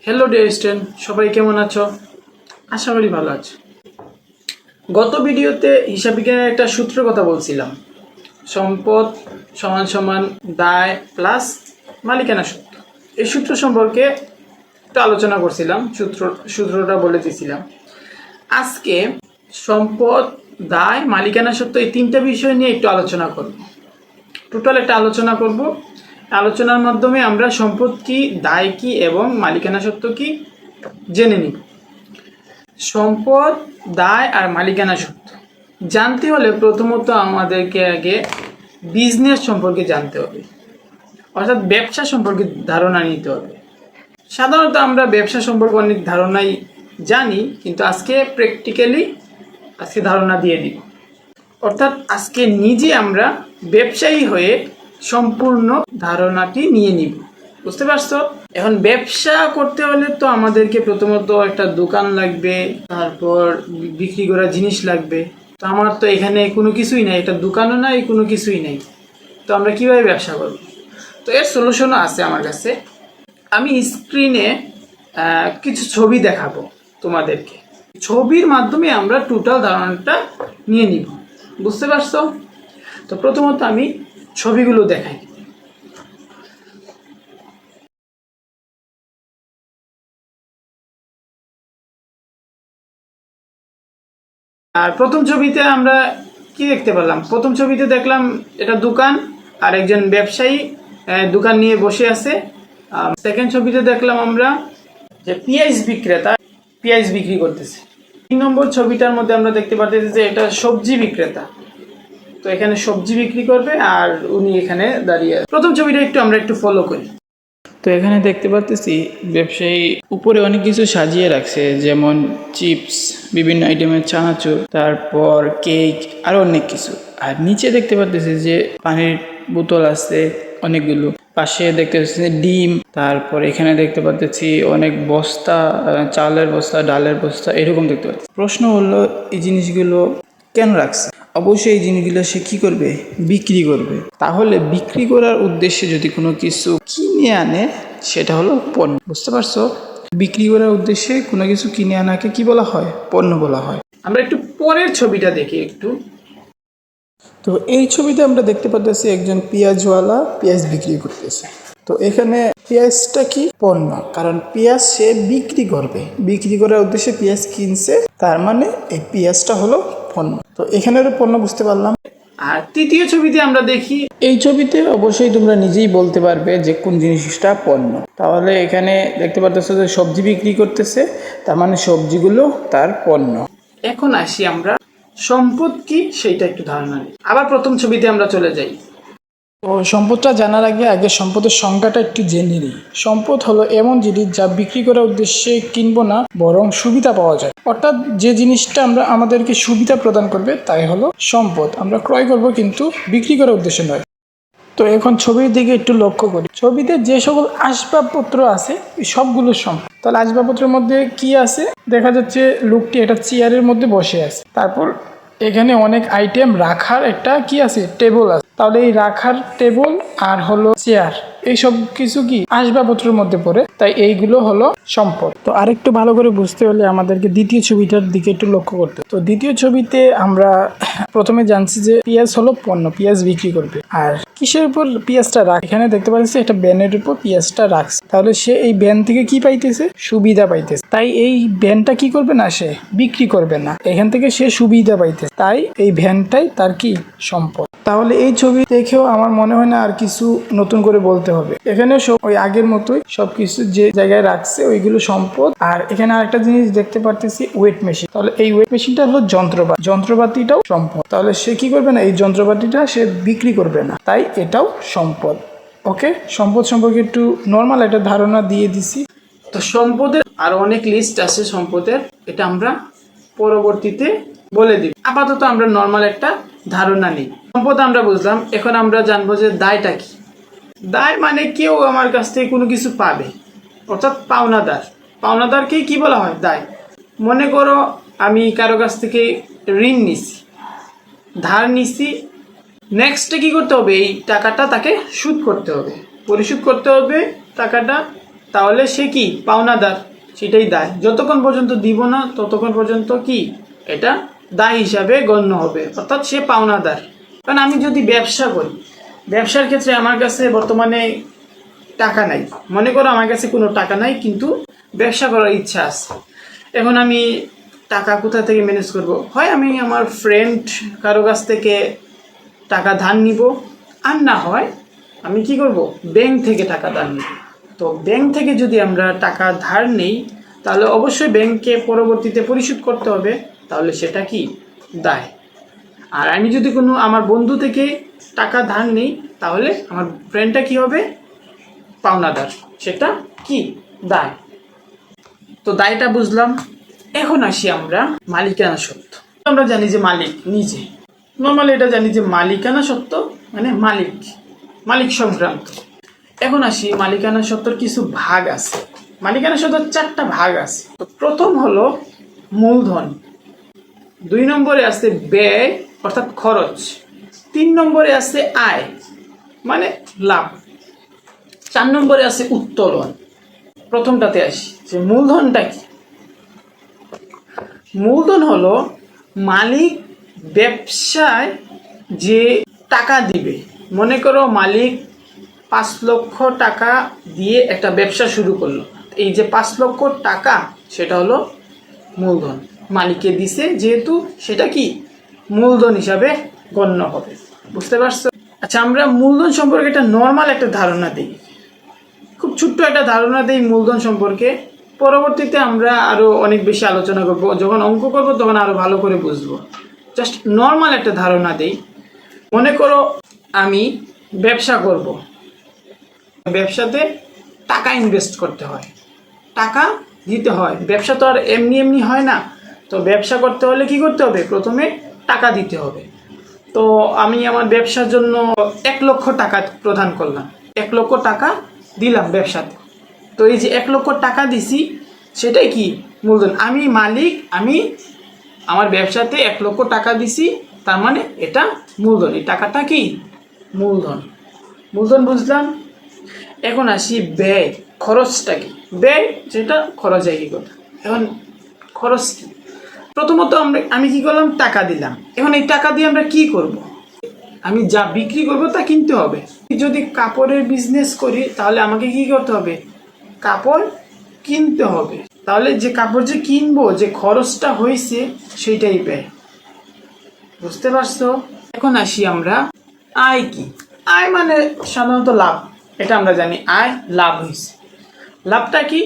Hello dear student, সবাই কেমন আছো? আশা করি ভালো আছো। গত ভিডিওতে হিসাব বিজ্ঞানের একটা সূত্রের কথা বলছিলাম, সম্পদ সমান সমান দায় প্লাস মালিকানা সূত্র। এই সূত্র সম্পর্কে একটু আলোচনা করছিলাম, সূত্রটা বলে দিয়েছিলাম। আজকে সম্পদ, দায়, মালিকানা সূত্র এই তিনটা বিষয় নিয়ে একটু আলোচনা করব। টোটাল একটা আলোচনা করব। আলোচনার মাধ্যমে আমরা সম্পদ কি, দায় কি এবং মালিকানা সত্ত্ব কি জেনে নিব। সম্পদ, দায় আর মালিকানা সত্ত্ব জানতে হলে প্রথমত আমাদেরকে আগে বিজনেস সম্পর্কে জানতে হবে, অর্থাৎ ব্যবসা সম্পর্কে ধারণা নিতে হবে। সাধারণত আমরা ব্যবসা সম্পর্কে অনেক ধারণাই জানি, কিন্তু আজকে প্র্যাকটিক্যালি ধারণা দিয়ে দিব। অর্থাৎ আজকে নিজে আমরা ব্যবসায়ী হয়ে সম্পূর্ণ ধারণাটি নিয়ে নিব। বুঝতে পারছো? এখন ব্যবসা করতে হলে তো আমাদেরকে প্রথমত একটা দোকান লাগবে, তারপর বিক্রি করার জিনিস লাগবে। তো আমার তো এখানে কোনো কিছুই নাই, একটা দোকানও নাই, কোনো কিছুই নাই। তো আমরা কিভাবে ব্যবসা করব? তো এর সলিউশনও আছে আমার কাছে। আমি স্ক্রিনে কিছু ছবি দেখাবো তোমাদেরকে। ছবির মাধ্যমে আমরা টোটাল ধারণাটা নিয়ে নিব। বুঝতে পারছো? তো প্রথমত আমি ছবিগুলো দেখাই। আর প্রথম ছবিতে আমরা কি দেখতে পেলাম? প্রথম ছবিতে দেখলাম এটা দোকান আর একজন ব্যবসায়ী দোকান নিয়ে বসে আছে। সেকেন্ড ছবিতে দেখলাম আমরা যে পেঁয়াজ বিক্রেতা পেঁয়াজ বিক্রি করতেছে। 3 নম্বর ছবিটার মধ্যে আমরা দেখতে পাচ্ছি যে এটা সবজি বিক্রেতা, তো এখানে সবজি বিক্রি করবে আর উনি এখানে দাঁড়িয়ে। প্রথম ছবিটা আমরা একটু ফলো করি। তো এখানে দেখতে পাচ্ছি ব্যবসায়ী উপরে অনেক কিছু সাজিয়ে রাখছে, যেমন চিপস, বিভিন্ন আইটেমের চানাচুর, তারপর কেক আর অনেক কিছু। আর নিচে দেখতে পাচ্ছি যে পানির বোতল আছে অনেকগুলো। পাশে দেখতে পাচ্ছি ডিম, তারপর এখানে দেখতে পাচ্ছি অনেক বস্তা, চালের বস্তা, ডালের বস্তা, এরকম দেখতে পাচ্ছি। প্রশ্ন হলো এই জিনিসগুলো কেন রাখছে? অবশ্যই এই জিনিসগুলো সে কি করবে? বিক্রি করবে। তাহলে বিক্রি করার উদ্দেশ্যে যদি কোনো কিছু কিনে আনে, সেটা হলো পণ্য। বুঝতে পারছো? বিক্রি করার উদ্দেশ্যে কোনো কিছু কিনে আনাকে কি বলা হয়? পণ্য বলা হয়। আমরা একটু পরের ছবিটা দেখি একটু। তো এই ছবিতে আমরা দেখতে পাচ্ছি একজন পেঁয়াজওয়ালা পেঁয়াজ বিক্রি করতেছে। তো এখানে পেঁয়াজটা কি? পণ্য, কারণ পেঁয়াজ সে বিক্রি করবে, বিক্রি করার উদ্দেশ্যে পেঁয়াজ কিনছে, তার মানে এই পেঁয়াজটা হলো পণ্য। তো এখানের পণ্য বুঝতে পারলাম। আর তৃতীয় ছবিতে আমরা দেখি, এই ছবিতে অবশ্যই তোমরা নিজেই বলতে পারবে যে কোন জিনিসটা পণ্য। তাহলে এখানে দেখতে পাচ্ছ যে সবজি বিক্রি করতেছে, তার মানে সবজিগুলো তার পণ্য। এখন আসি আমরা সম্পদ কি সেইটা একটু ধারণা নিই। আবার প্রথম ছবিতে আমরা চলে যাই। তো সম্পদটা জানার আগে সম্পদের সংজ্ঞাটা একটু জেনে নিই। সম্পদ হলো এমন জিনিস যা বিক্রি করার উদ্দেশ্যে কিনবো না, বরং সুবিধা পাওয়া যায়। অর্থাৎ যে জিনিসটা আমাদেরকে সুবিধা প্রদান করবে তাই হলো সম্পদ। আমরা ক্রয় করব, কিন্তু বিক্রি করার উদ্দেশ্যে নয়। তো এখন ছবির দিকে একটু লক্ষ্য করি। ছবিতে যে সকল আসবাবপত্র আছে সবগুলো সম্পদ। তাহলে আসবাবপত্রের মধ্যে কি আছে? দেখা যাচ্ছে লোকটি একটা চেয়ারের মধ্যে বসে আছে। তারপর এখানে অনেক আইটেম রাখার একটা কি আছে? টেবিল আছে। তাহলে এই রাখার টেবিল আর হলো চেয়ার, এইসব কিছু কি আসবাবপত্রের মধ্যে পড়ে, তাই এইগুলো হলো সম্পদ। তো আরেকটু ভালো করে বুঝতে হলে আমাদেরকে দ্বিতীয় ছবিটার দিকে একটু লক্ষ্য করতে। তো দ্বিতীয় ছবিতে আমরা প্রথমে জানছি যে পেঁয়াজ হলো পণ্য, পেঁয়াজ বিক্রি করবে। আর কিসের উপর পেঁয়াজটা রাখ? এখানে দেখতে পাচ্ছি একটা ব্যানের উপর পেঁয়াজটা রাখছে। তাহলে সে এই ব্যান থেকে কি পাইতেছে? সুবিধা পাইতেছে। তাই এই ভ্যানটা কি করবে না? সে বিক্রি করবে না, এখান থেকে সে সুবিধা পাইতেছে। তাই এই ভ্যানটাই তার কি? সম্পদ। তাহলে এই ছবি দেখেও আমার মনে হয় না আর কিছু নতুন করে বলতে হবে। এখানে সব ওই আগের মতোই সবকিছু যে জায়গায় রাখছে ওইগুলো সম্পদ। আর এখানে আরেকটা জিনিস দেখতে পারতেছি, ওয়েট মেশিন। তাহলে এই ওয়েট মেশিনটা হলো যন্ত্রপাতিটাও সম্পদ। তাহলে সে কি করবে না? এই যন্ত্রপাতিটা সে বিক্রি করবে না, তাই এটাও সম্পদ। ওকে, সম্পদ সম্পর্কে একটু নর্মাল একটা ধারণা দিয়ে দিছি। তো সম্পদের আরো অনেক লিস্ট আছে সম্পদের, এটা আমরা পরবর্তীতে বলে দিব। আপাতত আমরা নর্মাল একটা ধারণা নিই। সম্পদ আমরা বুঝলাম, এখন আমরা জানবো যে দায়টা কি। দায় মানে কেউ আমার কাছ থেকে কোনো কিছু পাবে, অর্থাৎ পাওনাদার। পাওনাদারকেই কি বলা হয়? দায়। মনে করো আমি কারো কাছ থেকে ঋণ নিছি, ধার নিছি, নেক্সটে কি করতে হবে? এই টাকাটা তাকে সুদ করতে হবে, পরিশোধ করতে হবে টাকাটা। তাহলে সে কি পাওনাদার, সেটাই দায়। যতক্ষণ পর্যন্ত দিব না ততক্ষণ পর্যন্ত কি এটা দায় হিসাবে গণ্য হবে, অর্থাৎ সে পাওনাদার। কারণ আমি যদি ব্যবসা করি, ব্যবসার ক্ষেত্রে আমার কাছে বর্তমানে টাকা নাই, মনে করো আমার কাছে কোনো টাকা নাই কিন্তু ব্যবসা করার ইচ্ছা আছে। এখন আমি টাকা কোথা থেকে ম্যানেজ করব? হয় আমি আমার ফ্রেন্ড কারো কাছ থেকে টাকা ধার নিব, আর না হয় আমি কি করব, ব্যাংক থেকে টাকা ধার নিব। তো ব্যাংক থেকে যদি আমরা টাকা ধার নেই তাহলে অবশ্যই ব্যাংককে পরবর্তীতে পরিশোধ করতে হবে, তাহলে সেটা কি দায়। আর আমি যদি কোনো আমার বন্ধু থেকে টাকা ধার নেই তাহলে আমার ফ্রেন্ডটা কি হবে, পাওনাদার, সেটা কি দায়। তো দায়টা বুঝলাম। এখন আসি আমরা মালিকানা সত্ত্ব। আমরা জানি যে মালিক নিজে, নর্মালি এটা জানি যে মালিকানা সত্ত্ব মানে মালিক সংক্রান্ত। এখন আসি মালিকানা সত্ত্বর কিছু ভাগ আছে। মালিকানা সত্ত্বর 4টা ভাগ আছে। তো প্রথম হলো মূলধন, 2 নম্বরে আছে ব্যয় অর্থাৎ খরচ, 3 নম্বরে আছে আয় মানে লাভ, 4 নম্বরে আছে উত্তোলন। প্রথমটাতে আসি যে মূলধনটা কি। মূলধন হলো মালিক ব্যবসায় যে টাকা দিবে। মনে করো মালিক 5 লক্ষ টাকা দিয়ে একটা ব্যবসা শুরু করলো, এই যে 5 লক্ষ টাকা সেটা হলো মূলধন, মালিককে দিছে যেহেতু সেটা কি মূলধন হিসাবে গণ্য হবে। বুঝতে পারছো? আচ্ছা, আমরা মূলধন সম্পর্কে একটা নর্মাল একটা ধারণা দিই, খুব ছোট্ট একটা ধারণা দিই মূলধন সম্পর্কে। পরবর্তীতে আমরা আরো অনেক বেশি আলোচনা করব, যখন অঙ্ক করব তখন আরো ভালো করে বুঝবো। জাস্ট নর্মাল একটা ধারণা দেই। মনে করো আমি ব্যবসা করব, ব্যবসাতে টাকা ইনভেস্ট করতে হয়, টাকা দিতে হয়। ব্যবসা তো আর এমনি এমনি হয় না। তো ব্যবসা করতে হলে কি করতে হবে, প্রথমে টাকা দিতে হবে। তো আমি আমার ব্যবসার জন্য 1 লক্ষ টাকা প্রদান করলাম, 1 লক্ষ টাকা দিলাম ব্যবসাতে। তো এই যে 1 লক্ষ টাকা দিছি সেটাই কি মূলধন। আমি মালিক, আমি আমার ব্যবসাতে 1 লক্ষ টাকা দিছি, তার মানে এটা মূলধন। এই টাকাটা কি মূলধন। মূলধন বুঝলাম। এখন আসি ব্যয়, খরচটা কি। ব্যয় যেটা খরচ একই কথা। এখন খরচ কি, প্রথমত আমি কি করলাম, টাকা দিলাম। এখন এই টাকা দিয়ে আমরা কি করব, আমি যা বিক্রি করব তা কিনতে হবে। যদি কাপড়ের বিজনেস করি তাহলে আমাকে কি করতে হবে, কাপড় কিনতে হবে। তাহলে যে কাপড় যে কিনবো, যে খরচটা হয়েছে সেইটাই ব্যয়। বুঝতে পারছো? এখন আসি আমরা আয় কি। আয় মানে সাধারণত লাভ, এটা আমরা জানি আয় লাভ হয়েছে। লাভটা কি,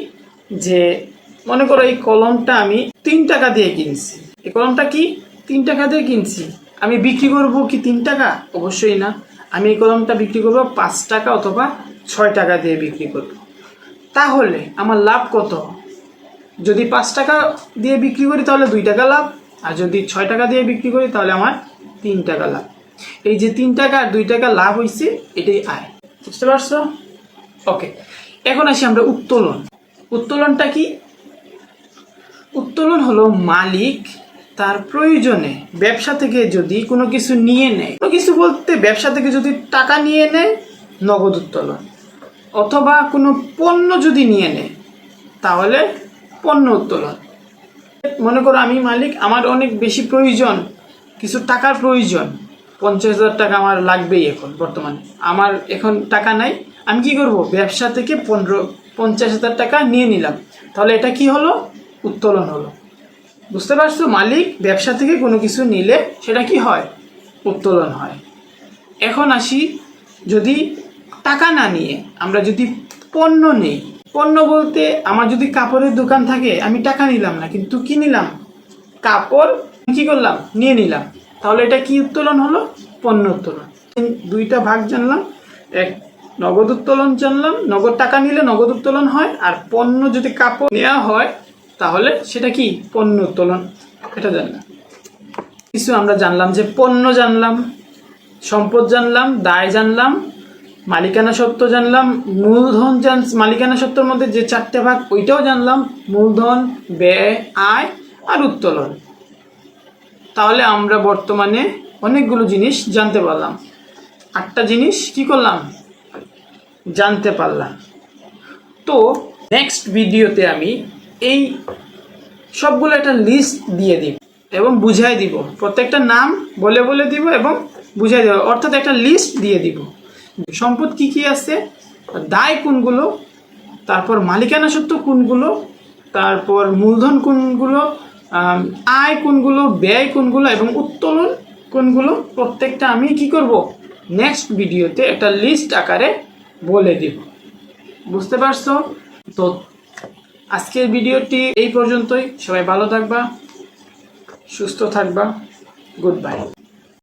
যে মনে করো এই কলমটা আমি 3 টাকা দিয়ে কিনছি, এই কলমটা কি 3 টাকা দিয়ে কিনছি, আমি বিক্রি করব কি 3 টাকা? অবশ্যই না। আমি এই কলমটা বিক্রি করব 5 টাকা অথবা 6 টাকা দিয়ে বিক্রি করব। তাহলে আমার লাভ কত? যদি 5 টাকা দিয়ে বিক্রি করি তাহলে 2 টাকা লাভ, আর যদি 6 টাকা দিয়ে বিক্রি করি তাহলে আমার 3 টাকা লাভ। এই যে 3 টাকা আর 2 টাকা লাভ হয়েছে, এটাই আয়। বুঝতে পারছো? ওকে, এখন আসি আমরা উত্তোলন। উত্তোলনটা কি? উত্তোলন হলো মালিক তার প্রয়োজনে ব্যবসা থেকে যদি কোনো কিছু নিয়ে নেয়, কোনো কিছু বলতে ব্যবসা থেকে যদি টাকা নিয়ে নেয়, নগদ উত্তোলন। অথবা কোনো পণ্য যদি নিয়ে নেয় তাহলে পণ্য উত্তোলন। মনে করো আমি মালিক, আমার অনেক বেশি প্রয়োজন, কিছু টাকার প্রয়োজন, 50,000 টাকা আমার লাগবেই এখন বর্তমানে, আমার এখন টাকা নাই। আমি কি করব, ব্যবসা থেকে 50,000 টাকা নিয়ে নিলাম, তাহলে এটা কি হলো, উত্তোলন হলো। বুঝতে পারছো? মালিক ব্যবসা থেকে কোনো কিছু নিলে সেটা কি হয়, উত্তোলন হয়। এখন আসি, যদি টাকা না নিয়ে আমরা যদি পণ্য নেই, পণ্য বলতে আমার যদি কাপড়ের দোকান থাকে, আমি টাকা নিলাম না কিন্তু কি নিলাম, কাপড় কি করলাম, নিয়ে নিলাম, তাহলে এটা কি উত্তোলন হলো, পণ্য উত্তোলন। 2টা ভাগ জানলাম, এক নগদ উত্তোলন জানলাম, নগদ টাকা নিলে নগদ উত্তোলন হয়, আর পণ্য যদি কাপড় নেওয়া হয় তাহলে সেটা কি পণ্য উত্তোলন। এটা জানলাম কিছু, আমরা জানলাম যে পণ্য জানলাম, সম্পদ জানলাম, দায় জানলাম, মালিকানা সত্ত্ব জানলাম, মূলধন মালিকানা সত্ত্বের মধ্যে যে 4টে ভাগ ওইটাও জানলাম, মূলধন, ব্যয়, আয় আর উত্তোলন। তাহলে আমরা বর্তমানে অনেকগুলো জিনিস জানতে পারলাম, 8টা জিনিস কি করলাম, জানতে পারলাম। তো নেক্সট ভিডিওতে আমি এই সবগুলো একটা লিস্ট দিয়ে দিব এবং বুঝাই দিব, প্রত্যেকটা নাম বলে বলে দিব এবং বুঝাই দেব, অর্থাৎ একটা লিস্ট দিয়ে দিব সম্পদ কি কি আছে, দায় কোনগুলো, তারপর মালিকানা সত্ত্ব কোনগুলো, তারপর মূলধন কোনগুলো, আয় কোনগুলো, ব্যয় কোনগুলো এবং উত্তোলন কোনগুলো, প্রত্যেকটা আমি কি করব নেক্সট ভিডিওতে একটা লিস্ট আকারে বলে দিব। বুঝতে পারছো? তো আজকের ভিডিওটি এই পর্যন্তই। সবাই ভালো থাকবা, সুস্থ থাকবা। Good bye.